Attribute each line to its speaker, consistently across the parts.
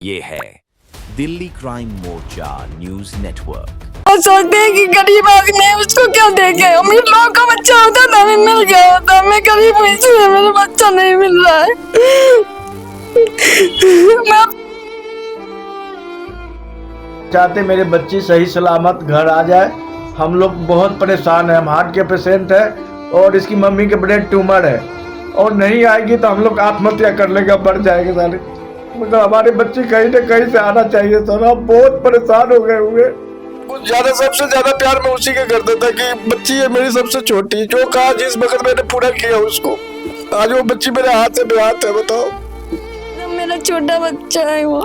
Speaker 1: ये है दिल्ली क्राइम मोर्चा news network.
Speaker 2: वो सोचते हैं कि गरीब आदमी है, उसको क्यों देंगे। अमीर लोगों का बच्चा होता तो हमें मिल गया होता। मैं गरीब हूँ इसलिए मेरा बच्चा नहीं मिल रहा है। मैं
Speaker 3: चाहते मेरे बच्ची सही सलामत घर आ जाए। हम लोग बहुत परेशान हैं। हम हार्ट के पेशेंट हैं और इसकी मम्मी के ब्रेन ट्यूमर है और नहीं आएगी तो हम लोग आत्महत्या कर लेंगे, मर जाएंगे सारे। मतलब हमारे बच्चे कहीं ना कहीं से आना चाहिए सर। हम बहुत परेशान हो गए हुए। कुछ ज्यादा सबसे ज्यादा प्यार मैं उसी के करता था कि बच्ची है मेरी सबसे छोटी, जो कहा जिस वक्त मैंने पूरा किया उसको। आज वो बच्ची मेरे हाथ से बेहाथ है। बताओ,
Speaker 2: मेरा छोटा बच्चा है, वो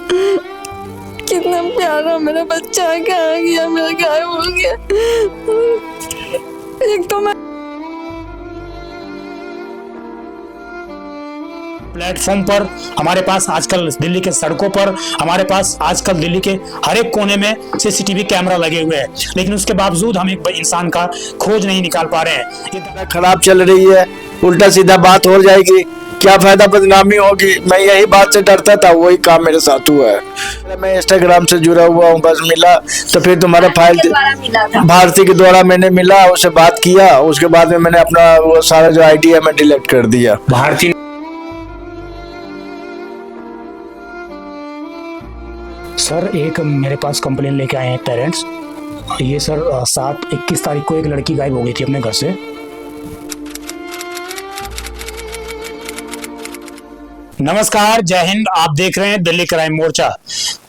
Speaker 2: कितना प्यारा मेरा बच्चा है। कहाँ गया, मेरा गायब हो गया। एक तो मैं
Speaker 4: प्लेटफॉर्म पर हमारे पास आजकल दिल्ली के सड़कों पर हमारे पास आजकल दिल्ली के हर एक कोने में सीसीटीवी कैमरा लगे हुए हैं, लेकिन उसके बावजूद हम एक इंसान का खोज नहीं निकाल पा रहे हैं।
Speaker 3: ये तरह खराब चल रही है, उल्टा सीधा बात हो जाएगी, क्या फायदा, बदनामी होगी। मैं यही बात से डरता था, वही काम मेरे साथ हुआ है। मैं इंस्टाग्राम से जुड़ा हुआ हूँ, बस मिला तो फिर तुम्हारा फाइल भारती के द्वारा मैंने मिला, उससे बात किया। उसके बाद में मैंने अपना वो सारा जो आईडी है मैं डिलीट कर दिया।
Speaker 4: भारती सर, एक मेरे पास कंप्लेन लेके आए हैं पेरेंट्स। ये सर 7-21 तारीख को एक लड़की गायब हो गई थी अपने घर से। नमस्कार, जय हिंद। आप देख रहे हैं दिल्ली क्राइम मोर्चा।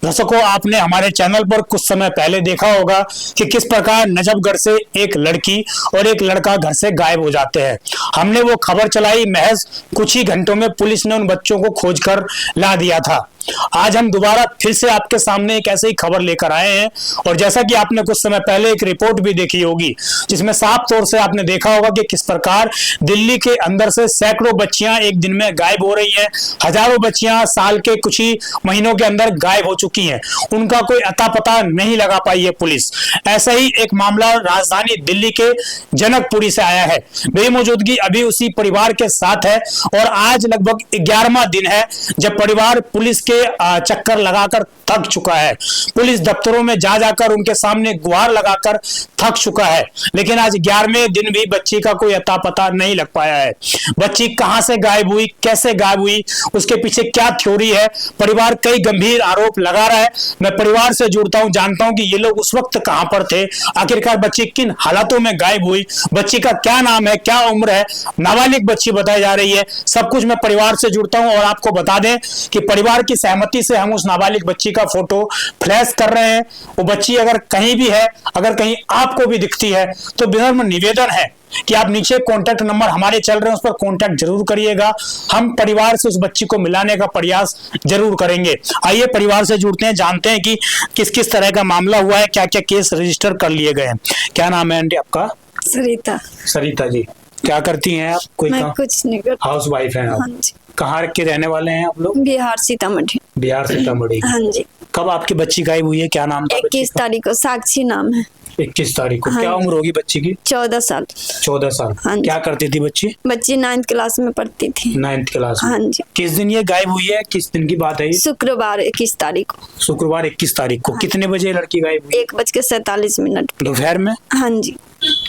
Speaker 4: दर्शकों, आपने हमारे चैनल पर कुछ समय पहले देखा होगा कि किस प्रकार नजफगढ़ से एक लड़की और एक लड़का घर से गायब हो जाते हैं। हमने वो खबर चलाई, महज कुछ ही घंटों में पुलिस ने उन बच्चों को खोजकर ला दिया था। आज हम दोबारा फिर से आपके सामने एक ऐसी ही खबर लेकर आए हैं, और जैसा कि आपने कुछ समय पहले एक रिपोर्ट भी देखी होगी जिसमें साफ तौर से आपने देखा होगा कि किस प्रकार दिल्ली के अंदर से सैकड़ों बच्चियां एक दिन में गायब हो रही हैं। हजारों बच्चियां साल के कुछ ही महीनों के अंदर गायब हो चुकी हैं। उनका कोई अता पता नहीं लगा पाई है पुलिस। ऐसा ही एक मामला राजधानी दिल्ली के जनकपुरी से आया है। मेरी मौजूदगी अभी उसी परिवार के साथ है और आज लगभग 11वां दिन है जब परिवार पुलिस के चक्कर लगाकर थक चुका है। पुलिस दफ्तरों में जा जाकर उनके सामने गुहार लगाकर थक चुका है, लेकिन आज 11वें दिन भी बच्ची का कोई अता पता नहीं लग पाया है। बच्ची कहां से गायब हुई, कैसे गायब हुई, उसके पीछे क्या थ्योरी है, परिवार कई गंभीर आरोप लगा रहा है। मैं परिवार से जुड़ता हूं, जानता हूं कि ये लोग उस वक्त कहां पर थे, आखिरकार बच्ची किन हालातों में गायब हुई, बच्ची का क्या नाम है, क्या उम्र है, नाबालिग बच्ची बताई जा रही है। सब कुछ मैं परिवार से जुड़ता हूं और आपको बता दें कि परिवार की सहमति से हम उस नाबालिग बच्ची का फोटो फ्लैश कर रहे हैं। वो बच्ची अगर कहीं भी है, अगर कहीं आपको भी दिखती है तो विनम्र निवेदन है कि आप नीचे कॉन्टैक्ट नंबर हमारे चल रहे हैं, उस पर कॉन्टैक्ट जरूर करिएगा। हम परिवार से उस बच्ची को मिलाने का प्रयास जरूर करेंगे। आइए परिवार से जुड़ते हैं, जानते हैं कि किस किस तरह का मामला हुआ है, क्या क्या केस रजिस्टर कर लिए गए हैं। क्या नाम है आंटी आपका?
Speaker 2: सरिता।
Speaker 4: सरिता जी, क्या करती हैं आप? कोई
Speaker 2: मैं कुछ नहीं करती,
Speaker 4: हाउस वाइफ हैं आप?
Speaker 2: हाँ जी।
Speaker 4: कहाँ के रहने वाले हैं आप लोग?
Speaker 2: बिहार सीतामढ़ी।
Speaker 4: बिहार सीतामढ़ी।
Speaker 2: हाँ जी।
Speaker 4: कब आपकी बच्ची गायब हुई है, क्या नाम था?
Speaker 2: 21 तारीख को। साक्षी नाम है।
Speaker 4: 21 तारीख को।
Speaker 2: हाँ।
Speaker 4: क्या उम्र होगी बच्ची की?
Speaker 2: 14 साल।
Speaker 4: 14 साल।
Speaker 2: हाँ जी।
Speaker 4: क्या करती थी बच्ची?
Speaker 2: बच्ची 9th क्लास में पढ़ती थी।
Speaker 4: 9th क्लास में।
Speaker 2: हाँ जी।
Speaker 4: किस दिन ये गायब हुई है, किस दिन की बात है ये?
Speaker 2: शुक्रवार 21 तारीख को।
Speaker 4: शुक्रवार 21 तारीख को। कितने बजे लड़की गायब हुई?
Speaker 2: 1:47
Speaker 4: दोपहर में।
Speaker 2: हाँ जी।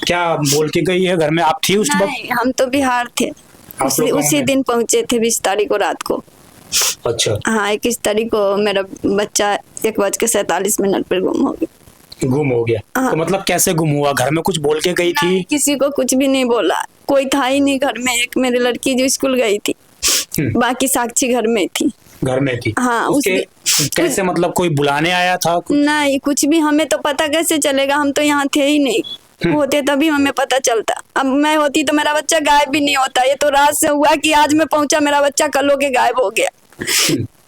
Speaker 4: क्या बोल के गई है घर में? आप थी उस वक्त?
Speaker 2: नहीं, हम तो बिहार थे। उसी दिन पहुंचे थे, 20 तारीख को रात को।
Speaker 4: अच्छा।
Speaker 2: हाँ, 21 तारीख को मेरा बच्चा 1:47 पर गुम हो गया।
Speaker 4: गुम हो गया?
Speaker 2: हाँ।
Speaker 4: तो मतलब कैसे गुम हुआ? घर में कुछ बोल के गई थी?
Speaker 2: किसी को कुछ भी नहीं बोला, कोई था ही नहीं घर में। एक मेरी लड़की जो स्कूल गई थी, बाकी साक्षी घर में थी।
Speaker 4: घर में थी?
Speaker 2: हाँ।
Speaker 4: कैसे, मतलब कोई बुलाने आया था?
Speaker 2: नहीं, कुछ भी हमें तो पता कैसे चलेगा, हम तो यहाँ थे ही नहीं। होते तभी हमें पता चलता। अब मैं होती तो मेरा बच्चा गायब भी नहीं होता। ये तो रात से हुआ कि आज मैं पहुंचा, मेरा बच्चा कल होके गायब हो गया।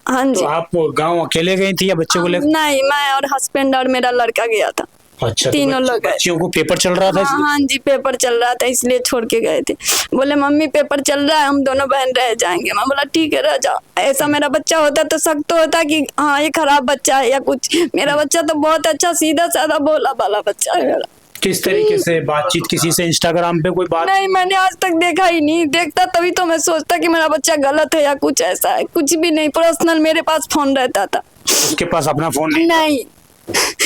Speaker 2: हाँ जी।
Speaker 4: तो आप गांव अकेले गई थी या बच्चे को लेकर?
Speaker 2: नहीं, मैं और हस्बैंड और मेरा लड़का गया था।
Speaker 4: अच्छा।
Speaker 2: तीनों लोग गए।
Speaker 4: बच्चियों को पेपर चल रहा था इसलिए?
Speaker 2: हाँ जी, पेपर चल रहा था इसलिए छोड़ के गए थे। बोले मम्मी पेपर चल रहा है, हम दोनों बहन रह जाएंगे। मैं बोला ठीक है, रह जाओ। ऐसा मेरा बच्चा होता तो शक तो होता कि हाँ ये खराब बच्चा है या कुछ। मेरा बच्चा तो बहुत अच्छा, सीधा साधा भोला भाला बच्चा है मेरा।
Speaker 4: किस तरीके से बातचीत, किसी से इंस्टाग्राम पे कोई बात?
Speaker 2: नहीं, मैंने आज तक देखा ही नहीं। देखता तभी तो मैं सोचता कि मेरा बच्चा गलत है या कुछ ऐसा है। कुछ भी नहीं, पर्सनल मेरे पास फोन रहता था।
Speaker 4: उसके पास अपना फोन नहीं?
Speaker 2: नहीं।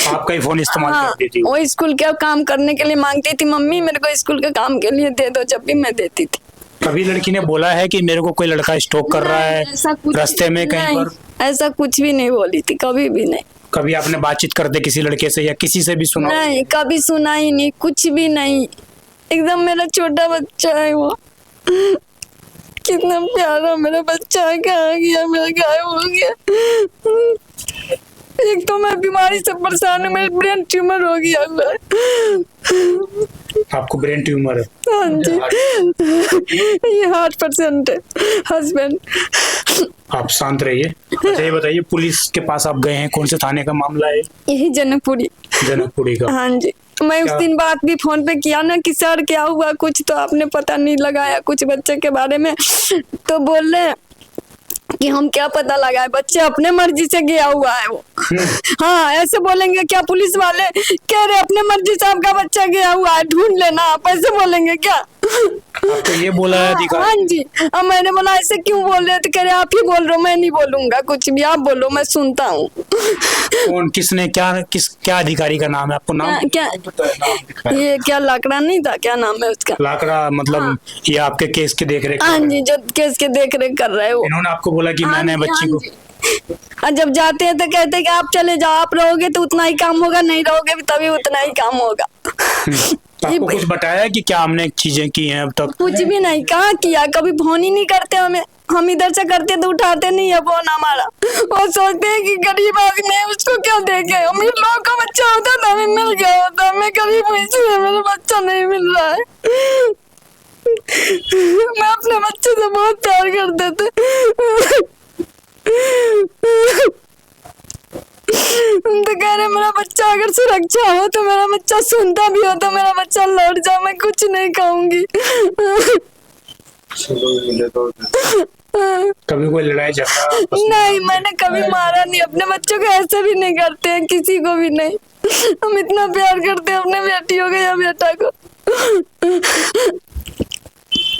Speaker 4: आपका ही फोन इस्तेमाल
Speaker 2: हाँ,
Speaker 4: करती थी?
Speaker 2: वो स्कूल के काम करने के लिए मांगती थी, मम्मी मेरे को स्कूल के काम के लिए दे दो, जब भी मैं देती थी।
Speaker 4: कभी लड़की ने बोला है कि मेरे को कोई लड़का स्टॉक कर रहा है
Speaker 2: ऐसा कुछ
Speaker 4: रास्ते में कहीं
Speaker 2: नहीं,
Speaker 4: पर?
Speaker 2: ऐसा कुछ भी नहीं बोली थी, कभी भी नहीं।
Speaker 4: कभी आपने बातचीत करते किसी लड़के से या किसी से भी सुना?
Speaker 2: नहीं, कभी सुना ही नहीं, कुछ भी नहीं। एकदम मेरा छोटा बच्चा है वो। कितना प्यारा मेरा बच्चा है, कहाँ गया, मेरा गायब हो गया। एक तो मैं बीमारी से परेशान हूँ, मेरे ब्रेन ट्यूमर हो गया हुआ है।
Speaker 4: आपको ब्रेन ट्यूमर है?
Speaker 2: हाँ जी, ये 8% है हस्बैंड।
Speaker 4: आप शांत रहिए। अच्छा ये बताइए, पुलिस के पास आप गए हैं, कौन से थाने का मामला है?
Speaker 2: यही जनकपुरी।
Speaker 4: जनकपुरी का?
Speaker 2: हाँ जी, मैं उस दिन बात भी फोन पे किया ना कि सर क्या हुआ, कुछ तो आपने पता नहीं लगाया कुछ बच्चे के बारे में, तो बोल रहे कि हम क्या पता लगाए, बच्चे अपने मर्जी से गया हुआ है वो। हाँ, ऐसे बोलेंगे क्या पुलिस वाले? कह रहे अपने मर्जी से आपका बच्चा गया हुआ है, ढूंढ लेना। आप ऐसे बोलेंगे क्या?
Speaker 4: आपको ये बोला है अधिकारी?
Speaker 2: हाँ जी। अब मैंने बोला ऐसे क्यों बोल रहे? तो कह रहे आप ही बोल रहे हो, मैं नहीं बोलूंगा कुछ भी, आप बोलो मैं सुनता हूँ।
Speaker 4: कौन, किसने, क्या अधिकारी का नाम है? आपको नाम
Speaker 2: क्या ये क्या लाकड़ा नहीं था, क्या नाम है उसका?
Speaker 4: लाकड़ा मतलब ये आपके केस के देख रेख?
Speaker 2: हाँ जी, जो केस के देख रेख कर रहे हो।
Speaker 4: इन्होंने आपको बोला कि मैंने बच्ची को?
Speaker 2: और जब जाते हैं तो कहते हैं कि आप चले जाओ, आप रहोगे तो उतना ही काम होगा, नहीं रहोगे भी तभी उतना ही काम होगा।
Speaker 4: आपको कुछ बताया कि क्या हमने चीजें की हैं अब तक?
Speaker 2: कुछ भी नहीं, कहाँ किया, कभी फोन ही नहीं करते हमें। हम इधर से करते तो उठाते नहीं है फोन हमारा। वो सोचते हैं कि गरीब आदमी है, उसको क्या देंगे। अमीर लोगों का बच्चा होता तो हमें मिल गया होता, मैं गरीब हूँ इसलिए मेरा बच्चा नहीं मिल रहा है। मैं अपने बच्चे से बहुत प्यार करते थे। तो कह रहे मेरा बच्चा अगर सुरक्षा हो तो मेरा बच्चा सुनता भी हो तो मेरा बच्चा लौट जाओ, मैं कुछ नहीं कहूंगी।
Speaker 4: कभी कोई लड़ाई झगड़ा?
Speaker 2: नहीं, मैंने कभी मारा नहीं, अपने बच्चों को ऐसे भी नहीं करते हैं, किसी को भी नहीं। हम इतना प्यार करते हैं अपने बेटियों को या बेटा को।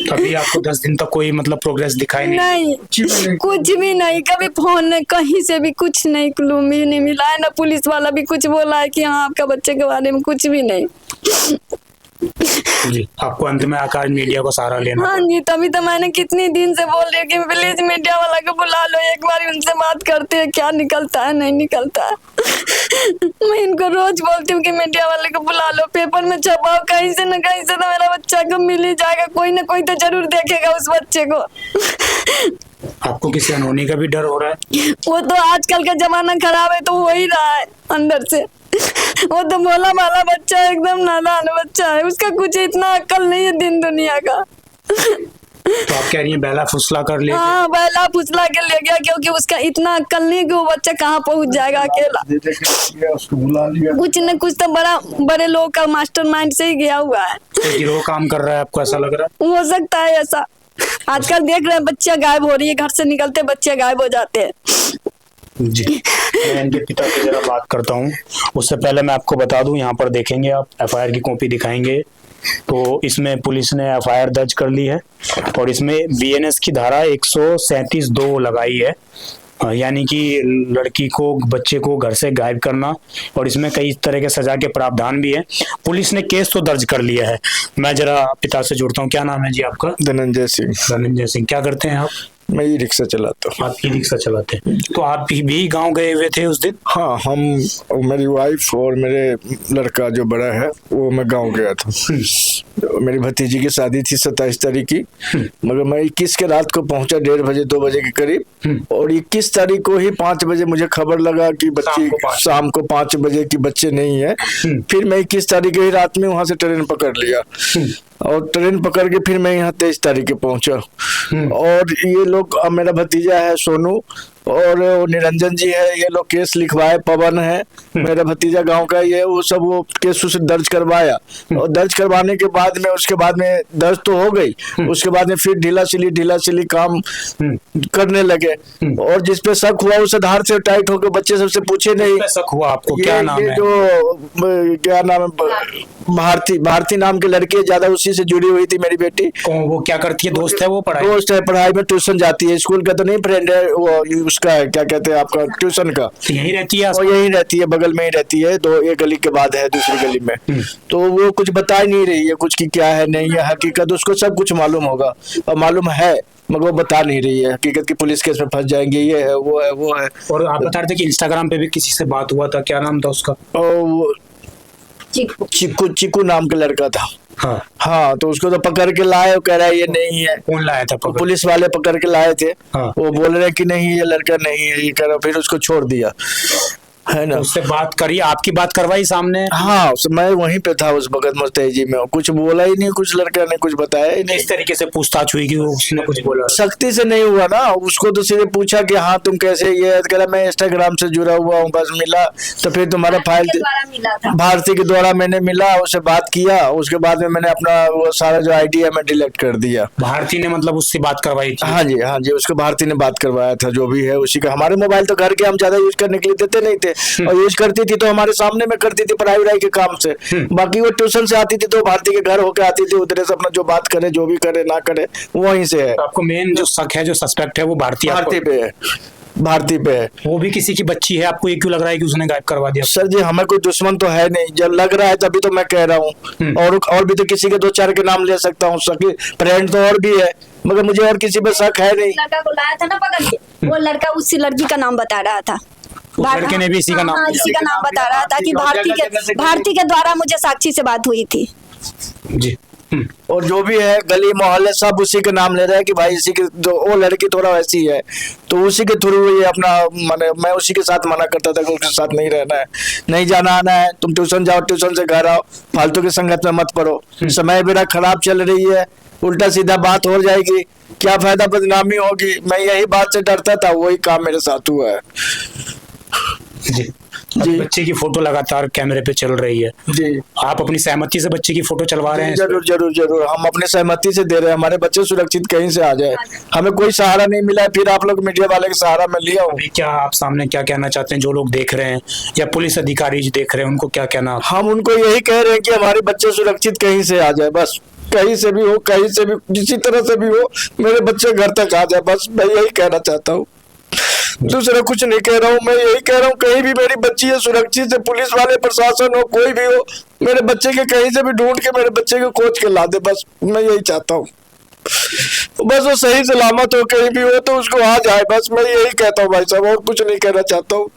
Speaker 4: कभी आपको 10 दिन तक कोई मतलब प्रोग्रेस दिखाई नहीं?
Speaker 2: कुछ भी नहीं, कभी फोन नहीं, कहीं से भी कुछ नहीं, क्लू भी नहीं मिला है ना। पुलिस वाला भी कुछ बोला है कि हाँ आपका बच्चे के बारे में, कुछ भी नहीं।
Speaker 4: जी, आपको अंत में आकर मीडिया को सहारा लेना?
Speaker 2: हाँ जी, तभी तो मैंने कितनी दिन से बोल रही हूँ कि प्लीज मीडिया वाला को बुला लो, एक बार उनसे बात करते हैं, क्या निकलता है नहीं निकलता है। मैं इनको रोज बोलती हूँ कि मीडिया वाले को बुला लो, पेपर में छपाओ, कहीं से न कहीं से तो मेरा बच्चा को मिल ही जाएगा, कोई ना कोई तो जरूर देखेगा उस बच्चे को।
Speaker 4: आपको किसी अनहोनी का भी डर हो रहा है?
Speaker 2: वो तो आजकल का जमाना खराब है तो हो ही रहा है अंदर से। वो तो भोला भाला बच्चा है, एकदम नादान बच्चा है, उसका कुछ इतना अक्ल नहीं है दिन दुनिया का।
Speaker 4: तो आप कह रही हैं बेला फुसला कर ले?
Speaker 2: हाँ, बेला फुसला के ले गया, क्योंकि उसका इतना अक्ल नहीं है कि वो बच्चा कहाँ पहुंच जाएगा अकेला। कुछ न कुछ तो बड़े लोग का मास्टरमाइंड से ही गया हुआ है।
Speaker 4: तो गिरोह काम कर रहा है, आपको ऐसा लग रहा है?
Speaker 2: हो सकता है ऐसा। आजकल देख रहे हैं बच्चियां गायब हो रही है, घर से निकलते बच्चे गायब हो जाते हैं।
Speaker 4: जी, मैं इनके पिता की जरा बात करता हूँ। उससे पहले मैं आपको बता दूं, यहाँ पर देखेंगे आप एफआईआर की कॉपी दिखाएंगे तो इसमें पुलिस ने एफआईआर दर्ज कर ली है और इसमें बीएनएस की धारा 137(2) लगाई है, यानी कि लड़की को, बच्चे को घर से गायब करना, और इसमें कई तरह के सजा के प्रावधान भी है। पुलिस ने केस तो दर्ज कर लिया है। मैं जरा पिता से जुड़ता हूँ। क्या नाम है जी आपका?
Speaker 3: धनंजय सिंह।
Speaker 4: धनंजय सिंह, क्या करते हैं आप?
Speaker 3: मैं ई रिक्शा चलाता हूँ।
Speaker 4: आप ई रिक्शा चलाते हैं, तो आप भी गांव गए हुए थे उस दिन?
Speaker 3: हाँ, हम, मेरी वाइफ और मेरे लड़का जो बड़ा है वो, मैं गांव गया था। मेरी भतीजी की शादी थी 27 तारीख की, मगर मैं 21 के रात को पहुंचा, 1:30 बजे 2 बजे के करीब, और 21 तारीख को ही 5 बजे मुझे खबर लगा कि बच्ची शाम को 5 बजे की बच्चे नहीं है। फिर मैं 21 तारीख की रात में वहां से ट्रेन पकड़ लिया और ट्रेन पकड़ के फिर मैं यहाँ 23 तारीख के पहुंचा। और ये लोग, अब मेरा भतीजा है सोनू, और वो निरंजन जी है, ये लोग केस लिखवाए। पवन है मेरा भतीजा गांव का, ये वो सब वो केस उसे दर्ज करवाया। और दर्ज करवाने के बाद में उसके बाद में दर्ज तो हो गई, उसके बाद में फिर ढीला सिली काम करने लगे। और जिस पे शक हुआ उसे धार से टाइट होकर बच्चे सबसे पूछे नहीं।
Speaker 4: शक हुआ आपको? क्या नाम है?
Speaker 3: जो क्या नाम है, भारती नाम के लड़के, ज्यादा उसी से जुड़ी हुई थी मेरी बेटी।
Speaker 4: वो क्या करती है? दोस्त है वो?
Speaker 3: दोस्त है, पढ़ाई में ट्यूशन जाती है, स्कूल का तो नहीं फ्रेंड है वो, उसका है क्या कहते हैं आपका, ट्यूशन का।
Speaker 4: यही रहती है?
Speaker 3: वो यही रहती है, बगल में ही रहती है, एक गली के बाद है दूसरी गली में। तो वो कुछ बता ही नहीं रही है कुछ की क्या है नहीं है हकीकत, उसको सब कुछ मालूम होगा और मालूम है, मगर वो बता नहीं रही है हकीकत की, पुलिस केस में फंस जाएंगे, ये है वो है वो है।
Speaker 4: और आप बता रहे थे कि इंस्टाग्राम पे भी किसी से बात हुआ था, क्या नाम था उसका? चिक्कू नाम का लड़का था। हाँ, तो उसको तो पकड़ के लाए, वो कह रहा है ये नहीं है। कौन लाया था?
Speaker 3: पुलिस वाले पकड़ के लाए थे।
Speaker 4: हाँ।
Speaker 3: वो बोल रहे कि नहीं ये लड़का नहीं है, ये कह रहा, फिर उसको छोड़ दिया है ना।
Speaker 4: उससे बात करी, आपकी बात करवाई सामने?
Speaker 3: हाँ, मैं वहीं पे था उस वक्त मुस्तैदी में, कुछ बोला ही नहीं, कुछ लड़का ने कुछ बताया ही नहीं।
Speaker 4: इस तरीके से पूछताछ हुई कि उसने कुछ बोला?
Speaker 3: सख्ती से नहीं हुआ ना, उसको तो सीधे पूछा कि हाँ तुम कैसे, ये कह रहा मैं इंस्टाग्राम से जुड़ा हुआ हूँ, बस मिला तो फिर तुम्हारा फाइल भारती के द्वारा मैंने मिला, उससे बात किया, उसके बाद में मैंने अपना वो सारा जो आईडी है मैं डिलीट कर दिया।
Speaker 4: भारती ने मतलब उससे बात करवाई थी?
Speaker 3: हाँ जी, उसको भारती ने बात करवाया था, जो भी है उसी का। हमारे मोबाइल तो घर के हम ज्यादा यूज करने के लिए देते नहीं थे, और यूज करती थी तो हमारे सामने में करती थी पढ़ाई वढ़ाई के काम से। बाकी वो ट्यूशन से आती थी तो भारती के घर होके आती थी, उधर से अपना जो बात करे, जो भी करे ना करे वहीं से है।
Speaker 4: तो आपको मेन जो शक है, जो सस्पेक्ट है, वो भारती
Speaker 3: पे है। भारती पे है।
Speaker 4: वो भी किसी की बच्ची है? आपको ये क्यों लग रहा है कि उसने गायब करवा दिया?
Speaker 3: सर जी, हमें कोई दुश्मन तो है नहीं, जब लग रहा है तभी तो मैं कह रहा हूँ। और भी तो किसी के 2-4 के नाम ले सकता हूँ, फ्रेंड तो और भी है, मगर मुझे और किसी पे शक है नहीं।
Speaker 2: लड़का को लाया था ना पकड़ के, वो लड़का उसी लड़की का नाम बता रहा था।
Speaker 4: लड़के ने भी इसी का नाम?
Speaker 2: इसी का नाम बता रहा था कि भारती के द्वारा मुझे साक्षी से बात हुई थी
Speaker 4: जी।
Speaker 3: और जो भी है गली मोहल्ले सब उसी के नाम ले रहे हैं कि भाई इसी के, जो वो लड़की थोड़ा वैसी है तो उसी के थ्रू ये अपना मैं उसी के साथ मना करता था कि उसके साथ नहीं रहना है, नहीं जाना आना है, तुम ट्यूशन जाओ, ट्यूशन से घर आओ, फालतू की संगत में मत पड़ो, समय मेरा खराब चल रही है, उल्टा सीधा बात हो जाएगी, क्या फायदा, बदनामी होगी। मैं यही बात से डरता था, वही काम मेरे साथ हुआ है।
Speaker 4: जी, बच्चे की फोटो लगातार कैमरे पे चल रही है
Speaker 3: जी,
Speaker 4: आप अपनी सहमति से बच्चे की फोटो चलवा रहे हैं?
Speaker 3: जरूर हम अपनी सहमति से दे रहे हैं, हमारे बच्चे सुरक्षित कहीं से आ जाए, हमें कोई सहारा नहीं मिला है, फिर आप लोग मीडिया वाले के सहारा में लिया हूँ।
Speaker 4: क्या आप सामने क्या कहना चाहते हैं, जो लोग देख रहे हैं या पुलिस अधिकारी देख रहे हैं, उनको क्या कहना?
Speaker 3: हम उनको यही कह रहे हैं कि हमारे बच्चे सुरक्षित कहीं से आ जाए, बस कहीं से भी हो, कहीं से भी, किसी तरह से भी हो, मेरे बच्चे घर तक आ जाए, बस मैं यही कहना चाहता हूँ, दूसरा कुछ नहीं कह रहा हूँ। मैं यही कह रहा हूँ कहीं भी मेरी बच्ची है सुरक्षित है, पुलिस वाले प्रशासन हो कोई भी हो, मेरे बच्चे के कहीं से भी ढूंढ के मेरे बच्चे को खोज के ला दे, बस मैं यही चाहता हूँ। बस वो सही सलामत हो, कहीं भी हो तो उसको आ जाए, बस मैं यही कहता हूँ भाई साहब, और कुछ नहीं कहना चाहता हूँ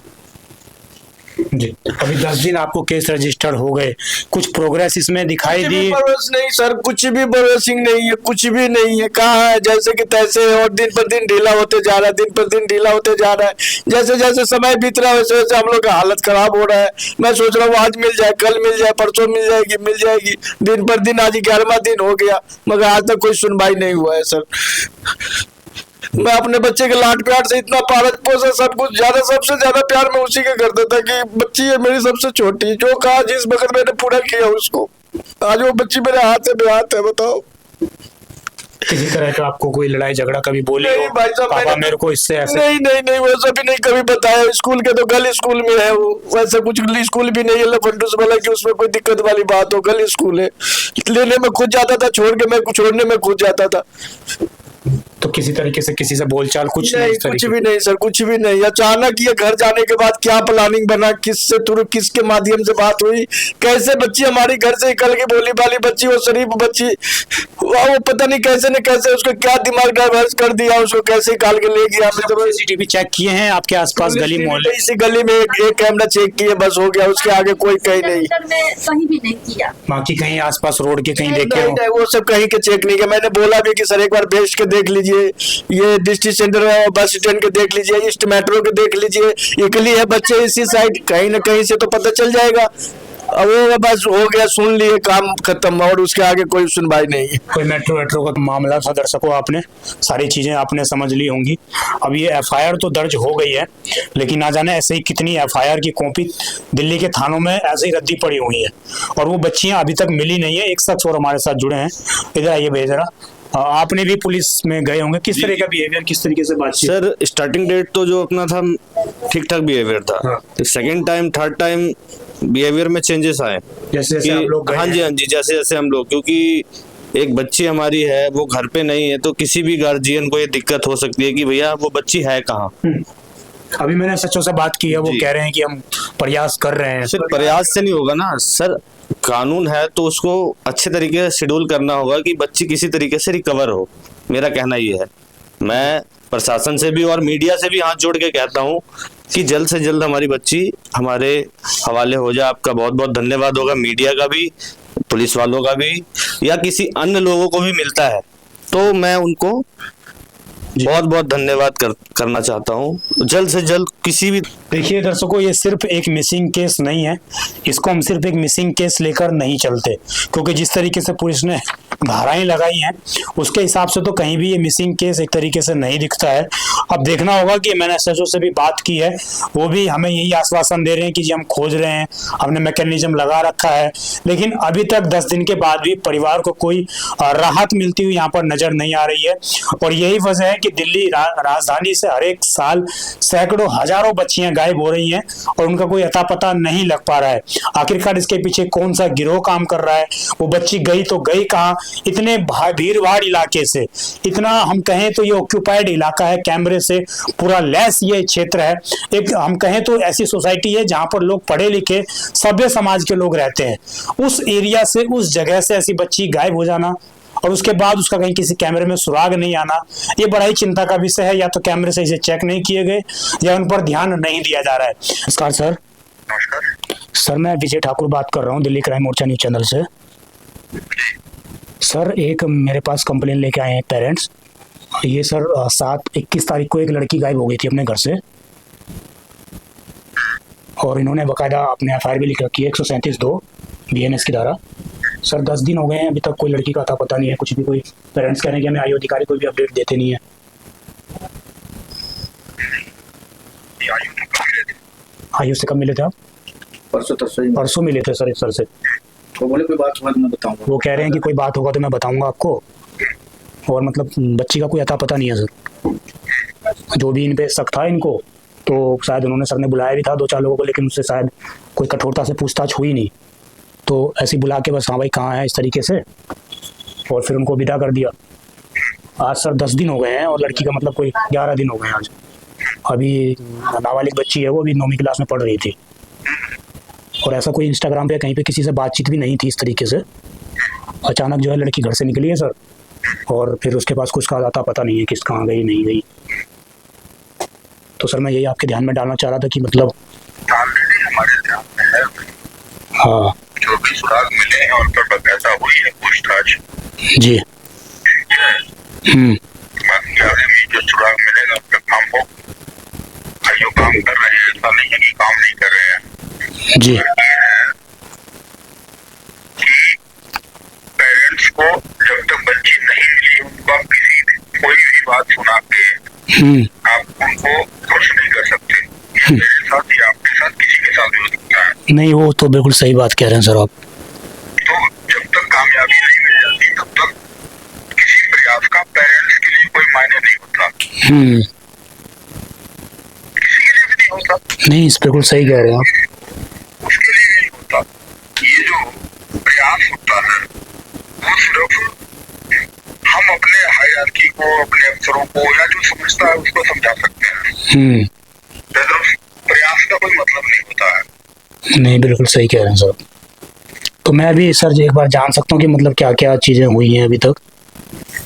Speaker 4: जी। अभी 10 दिन आपको केस रजिस्टर्ड हो गए, कुछ प्रोग्रेस इसमें दिखाई दी?
Speaker 3: प्रोग्रेस नहीं सर, कुछ भी प्रोग्रेसिंग नहीं है, कुछ भी नहीं है, कहाँ है जैसे कि तैसे, और दिन पर दिन ढीला होते जा रहा है, दिन पर दिन ढीला होते जा रहा है, जैसे जैसे समय बीत रहा है वैसे वैसे हम लोग का हालत खराब हो रहा है। मैं सोच रहा हूँ आज मिल जाए, कल मिल जाए, परसों मिल जाएगी, दिन पर दिन आज 11वां दिन हो गया, मगर आज तक कोई सुनवाई नहीं हुआ है सर। मैं अपने बच्चे के लाड प्यार से इतना पालत पोसा, सब कुछ ज्यादा, सबसे ज्यादा प्यार मैं उसी का करता था कि बच्ची है मेरी सबसे छोटी, जो कहा जिस वक्त मैंने पूरा किया उसको, आज वो बच्ची मेरे हाथ से बेहाथ है, बताओ।
Speaker 4: किसी तरह का आपको कोई लड़ाई झगड़ा कभी बोली
Speaker 3: नहीं भाई साहब,
Speaker 4: पापा मेरे को इससे ऐसे?
Speaker 3: नहीं वैसा भी नहीं कभी बताया। स्कूल के तो गली स्कूल में है वो, वैसे कुछ स्कूल भी नहीं है लफंडूस वाला कि उसमें कोई दिक्कत वाली बात हो, गली स्कूल है, लेने में खुद जाता था, छोड़ने में खुद जाता था।
Speaker 4: तो किसी तरीके से किसी से बोलचाल कुछ
Speaker 3: नहीं, कुछ भी नहीं सर, कुछ भी नहीं। अचानक ये घर जाने के बाद क्या प्लानिंग बना, किससे थ्रू, किसके माध्यम से बात हुई, कैसे बच्ची हमारी घर से निकल के बोली वाली बच्ची, वो शरीफ बच्ची, वो पता नहीं कैसे न कैसे उसको क्या दिमाग डाइवर्स कर दिया, उसको कैसे निकाल के ले गया।
Speaker 4: सीसीटीवी चेक किए हैं आपके आसपास गली मोहल्ले?
Speaker 3: इसी गली में एक कैमरा चेक किए, बस हो गया, उसके आगे कोई कहीं नहीं,
Speaker 2: कहीं भी नहीं किया।
Speaker 4: बाकी कहीं आसपास रोड के कहीं देखे?
Speaker 3: वो सब कहीं के चेक नहीं किया। मैंने बोला भी कि सर एक बार भेज के देख लीजिए, ये डिस्ट्रिक्ट सेंटर बस स्टैंड के देख लीजिए, ईस्ट मेट्रो के देख लीजिए, इकली है बच्चे इसी साइड, कहीं ना कहीं से तो पता चल जाएगा। अब वो बस हो गया, सुन लिए, काम खत्म, और उसके आगे कोई सुनवाई नहीं है।
Speaker 4: कोई मेट्रो वेट्रो का मामला था दर्शकों, आपने सारी चीजें आपने समझ ली होंगी। अब ये एफआईआर तो दर्ज हो गई है, लेकिन ना जाने ऐसे ही कितनी एफआईआर की कॉपी दिल्ली के थानों में ऐसे ही रद्दी पड़ी हुई है, और वो बच्चियां अभी तक मिली नहीं है। एक शख्स और हमारे साथ जुड़े हैं, इधर आइए भैया जरा। आपने भी पुलिस में गए होंगे, किस तरह का बिहेवियर, किस तरीके से बातचीत?
Speaker 5: सर स्टार्टिंग डेट तो जो अपना था ठीक ठाक बिहेवियर था।
Speaker 4: हाँ।
Speaker 5: तो second time third time behaviour में चेंजेस आए।
Speaker 4: जैसे जैसे आप लोग गए
Speaker 5: हाँ जी, हाँ जी, जैसे जैसे हम लोग, क्योंकि एक बच्ची हमारी है, वो घर पे नहीं है, तो किसी भी गार्जियन को ये दिक्कत हो सकती है कि भैया वो बच्ची है कहाँ।
Speaker 4: अभी मैंने सचों से बात की है, वो
Speaker 5: जी।
Speaker 4: कह रहे हैं कि हम प्रयास कर रहे हैं।
Speaker 5: सिर्फ प्रयास से नहीं होगा ना सर, कानून है तो उसको अच्छे तरीके से शेड्यूल करना होगा कि बच्ची किसी तरीके से रिकवर हो। मेरा कहना ये है, मैं प्रशासन से भी और मीडिया से भी हाथ जोड़ के कहता हूँ कि जल्द से जल्द हमारी बच्ची हमारे हवाले हो जाए। आपका बहुत बहुत धन्यवाद होगा, मीडिया का भी, पुलिस वालों का भी, या किसी अन्य लोगों को भी मिलता है तो मैं उनको बहुत बहुत धन्यवाद करना चाहता हूँ। जल्द से जल्द किसी भी।
Speaker 4: देखिए दर्शकों, ये सिर्फ एक मिसिंग केस नहीं है, इसको हम सिर्फ एक मिसिंग केस लेकर नहीं चलते, क्योंकि जिस तरीके से पुलिस ने धाराएं लगाई हैं उसके हिसाब से तो कहीं भी ये मिसिंग केस एक तरीके से नहीं दिखता है। अब देखना होगा कि मैंने एसएचओ से भी बात की है, वो भी हमें यही आश्वासन दे रहे हैं कि जी हम खोज रहे हैं, हमने मैकेनिज्म लगा रखा है, लेकिन अभी तक 10 दिन के बाद भी परिवार को कोई राहत मिलती हुई यहाँ पर नजर नहीं आ रही है। और यही वजह है कि दिल्ली राजधानी से हर एक साल सैकड़ों हजारों बच्चियां गायब हो रही हैं और उनका कोई अता पता नहीं लग पा रहा है। आखिरकार इसके पीछे कौन सा गिरोह काम कर रहा है, वो बच्ची गई तो गई कहाँ? इतने भीड़ भाड़ इलाके से, इतना हम कहें तो ये ऑक्यूपाइड इलाका है, कैमरे से पूरा लैस ये क्षेत्र है। एक हम कहें तो ऐसी सोसाइटी है जहां पर लोग पढ़े लिखे सभ्य समाज के लोग रहते हैं। उस एरिया से, उस जगह से ऐसी बच्ची गायब हो जाना और उसके बाद उसका कहीं किसी कैमरे में सुराग नहीं आना, ये बड़ा ही चिंता का विषय है। या तो कैमरे से इसे चेक नहीं किए गए या उन पर ध्यान नहीं दिया जा रहा है। नमस्कार सर। सर मैं विजय ठाकुर बात कर रहा हूँ दिल्ली क्राइम मोर्चा न्यूज चैनल से। सर एक मेरे पास कंप्लेन लेके आए हैं पेरेंट्स। ये सर 21 तारीख को एक लड़की गायब हो गई थी अपने घर से, और इन्होंने बकायदा अपने एफआईआर भी लिख रखी है 137(2) बीएनएस की धारा। सर 10 दिन हो गए हैं, अभी तक कोई लड़की का अता पता नहीं है, कुछ भी। कोई पेरेंट्स कह रहे हैं कि हमें आयु अधिकारी कोई भी अपडेट देते नहीं है। आयु से कब मिले थे आप? परसों मिले थे सर, इस सर से।
Speaker 6: तो बोले कोई बात होगा तो मैं बताऊंगा।
Speaker 4: वो कह रहे हैं कि कोई बात होगा तो मैं बताऊंगा आपको, और मतलब बच्ची का कोई अता पता नहीं है सर। जो भी इन पे शक था इनको, तो शायद उन्होंने सर ने बुलाया भी था 2-4 लोगों को, लेकिन उससे शायद कोई कठोरता से पूछताछ हुई नहीं, तो ऐसे बुला के बस हाँ भाई कहाँ है इस तरीके से, और फिर उनको विदा कर दिया। आज सर 10 दिन हो गए हैं और लड़की का मतलब कोई 11 दिन हो गए हैं आज। अभी नाबालिग बच्ची है, वो अभी 9वीं क्लास में पढ़ रही थी, और ऐसा कोई इंस्टाग्राम पे कहीं पे किसी से बातचीत भी नहीं थी इस तरीके से। अचानक जो है लड़की घर से निकली है सर, और फिर उसके पास कुछ का अता पता नहीं है, किस कहाँ गई नहीं गई। तो सर मैं यही आपके ध्यान में डालना चाह रहा था कि मतलब
Speaker 6: हमारे ध्यान में है,
Speaker 4: हाँ
Speaker 6: जो भी सुराग मिले हैं उन पर बकायदा हुई है पूछताछ।
Speaker 4: जी।
Speaker 6: बाकी आगे भी जो सुराग मिलेगा उन पर काम हो। जो काम कर रहे हैं, ऐसा नहीं है कि काम नहीं कर रहे हैं।
Speaker 4: जी।
Speaker 6: पेरेंट्स को जब तक बच्ची नहीं मिली, उनको किसी कोई भी बात सुना के आप उनको खुश नहीं कर सकते। ये मेरे साथ या आपके साथ किसी के साथ भी हो सकता है।
Speaker 4: नहीं, वो तो बिल्कुल सही बात कह रहे हैं सर आप।
Speaker 6: तो जब तक कामयाबी नहीं मिल जाती तब तक किसी प्रयास का पेरेंट्स के लिए कोई मायने नहीं होता, किसी के लिए भी नहीं होता।
Speaker 4: नहीं, इस बिल्कुल सही कह रहे हैं आप।
Speaker 6: उसके लिए भी नहीं होता। ये जो प्रयास होता है वो सिर्फ हम अपने हायरार्की को, अपने अफसरों को, या जो समझता है उसको समझा सकते हैं। प्रयास का कोई मतलब नहीं होता है।
Speaker 4: नहीं, बिल्कुल सही कह रहे हैं सर। तो मैं भी सर एक बार जान सकता हूँ कि मतलब क्या क्या चीजें हुई हैं अभी तक?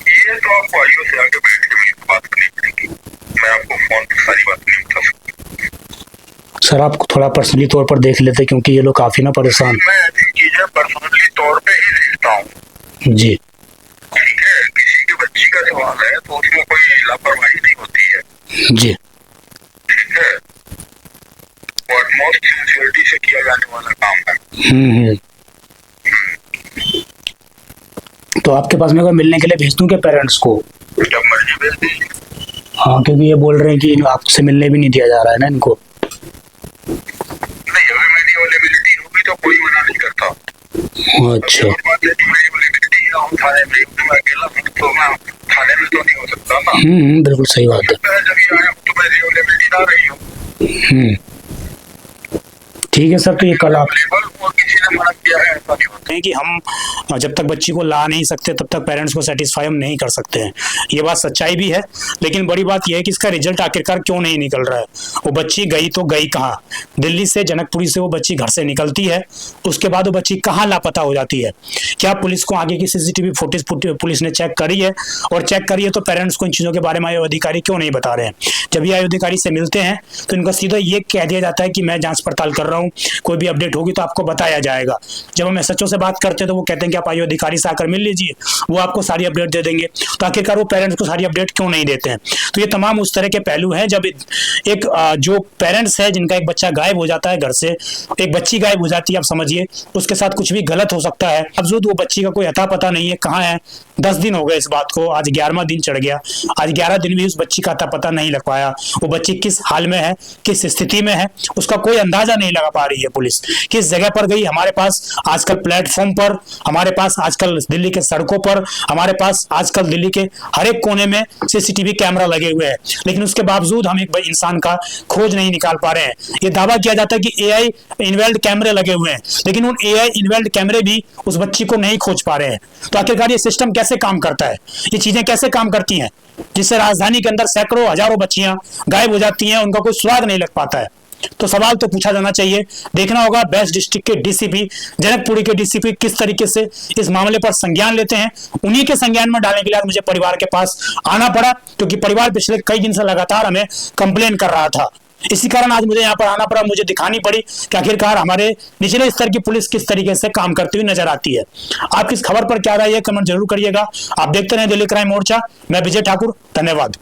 Speaker 6: ये तो आपको आइयो से आगे बैठ के मुझे बात करनी पड़ेगी। मैं आपको फोन पर सारी बात नहीं बता सकती।
Speaker 4: सर आप थोड़ा पर्सनली तौर पर देख लेते, क्योंकि ये लोग काफी ना परेशान।
Speaker 6: मैं ऐसी चीजें पर्सनली तौर पे ही देखता हूँ।
Speaker 4: जी।
Speaker 6: ठीक है, किसी की बच्ची का सवाल है तो उसमें कोई लापरवाही नहीं होती है।
Speaker 4: जी।
Speaker 6: ठीक है, और मोस्ट सिंसियरिटी से किया जाने वाला काम है।
Speaker 4: तो आपके पास मेरे को मिलने के लिए भेज दूं क्या पेरेंट्स को?
Speaker 6: जब मर्जी भेज दीजिए।
Speaker 4: हाँ, क्योंकि ये बोल रहे हैं कि आपसे मिलने भी नहीं दिया जा रहा है ना इनको।
Speaker 6: नहीं, अवेलेबिलिटी होगी तो कोई मना नहीं करता।
Speaker 4: अच्छा,
Speaker 6: और बात है कि मेरी अवेलेबिलिटी ना हो थाने में, तो मैं अकेला हूँ तो मैं थाने में तो नहीं हो सकता ना।
Speaker 4: बिल्कुल सही बात है।
Speaker 6: मैं जब ये आया हूँ तो मेरी अवेलेबिलिटी ना रही हो।
Speaker 4: ठीक है सर, तो ये कल आप
Speaker 6: और किसी ने मना किया है ऐसा नहीं होता।
Speaker 4: कि हम जब तक बच्ची को ला नहीं सकते तब तक पेरेंट्स को सेटिस्फाई हम नहीं कर सकते हैं। ये बात सच्चाई भी है, लेकिन बड़ी बात यह है कि इसका रिजल्ट आखिरकार क्यों नहीं निकल रहा है। वो बच्ची गई तो गई कहाँ? दिल्ली से, जनकपुरी से वो बच्ची घर से निकलती है, उसके बाद वो बच्ची कहाँ लापता हो जाती है? क्या पुलिस को आगे की सीसीटीवी फुटेज पुलिस ने चेक करी है? और चेक करी है तो पेरेंट्स को इन चीज़ों के बारे में आयोग अधिकारी क्यों नहीं बता रहे हैं? जब ये आयोग अधिकारी से मिलते हैं तो इनका सीधा ये कह दिया जाता है कि मैं जाँच पड़ताल कर रहा हूँ, कोई भी अपडेट होगी तो आपको बताया जाएगा। जब हम एसएचओ से बात करते हैं तो वो कहते हैं कि आप आयोग अधिकारी से आकर मिल लीजिए, वो आपको सारी अपडेट दे देंगे। तो आखिरकार वो पेरेंट्स को सारी अपडेट क्यों नहीं देते हैं? तो ये तमाम उस तरह के पहलू हैं। जब एक जो पेरेंट्स है जिनका एक बच्चा गायब हो जाता है घर से, एक बच्ची गायब हो जाती है, आप समझिए उसके साथ कुछ भी गलत हो सकता है। बावजूद वो बच्ची का कोई अता पता नहीं है, कहाँ है। 10 दिन हो गए इस बात को, आज 11वां दिन चढ़ गया। आज 11 दिन भी उस बच्ची का अता पता नहीं लग पाया। वो बच्ची किस हाल में है, किस स्थिति में है, उसका कोई अंदाजा नहीं लगा पा रही है पुलिस। किस जगह पर गई? हमारे पास आजकल प्लेटफॉर्म पर, हमारे पास आजकल दिल्ली के सड़कों पर, हमारे पास आजकल दिल्ली के हर एक कोने में सीसीटीवी कैमरा लगे हुए हैं, लेकिन उसके बावजूद हम एक इंसान का खोज नहीं निकाल पा रहे हैं। ये दावा किया जाता है कि एआई इनवेल्ड कैमरे लगे हुए हैं, लेकिन उन एआई इनवेल्ड कैमरे भी उस बच्ची को नहीं खोज पा रहे हैं। तो आखिरकार ये सिस्टम कैसे काम करता है? ये चीजें कैसे काम करती हैं जिससे राजधानी के अंदर सैकड़ों हजारों बच्चियां गायब हो जाती हैं, उनका कोई स्वाद नहीं लग पाता है? तो सवाल तो पूछा जाना चाहिए। देखना होगा बेस्ट डिस्ट्रिक्ट के डीसीपी, जनकपुरी के डीसीपी किस तरीके से इस मामले पर संज्ञान लेते हैं। उन्हीं के संज्ञान में डालने के लिए मुझे परिवार के पास आना पड़ा, क्योंकि परिवार पिछले कई दिन से लगातार हमें कंप्लेन कर रहा था। इसी कारण आज मुझे यहाँ पर आना पड़ा, मुझे दिखानी पड़ी कि आखिरकार हमारे निचले स्तर की पुलिस किस तरीके से काम करती हुई नजर आती है। आपकी इस खबर पर क्या राय है, कमेंट जरूर करिएगा। आप देखते रहे दिल्ली क्राइम मोर्चा। मैं विजय ठाकुर, धन्यवाद।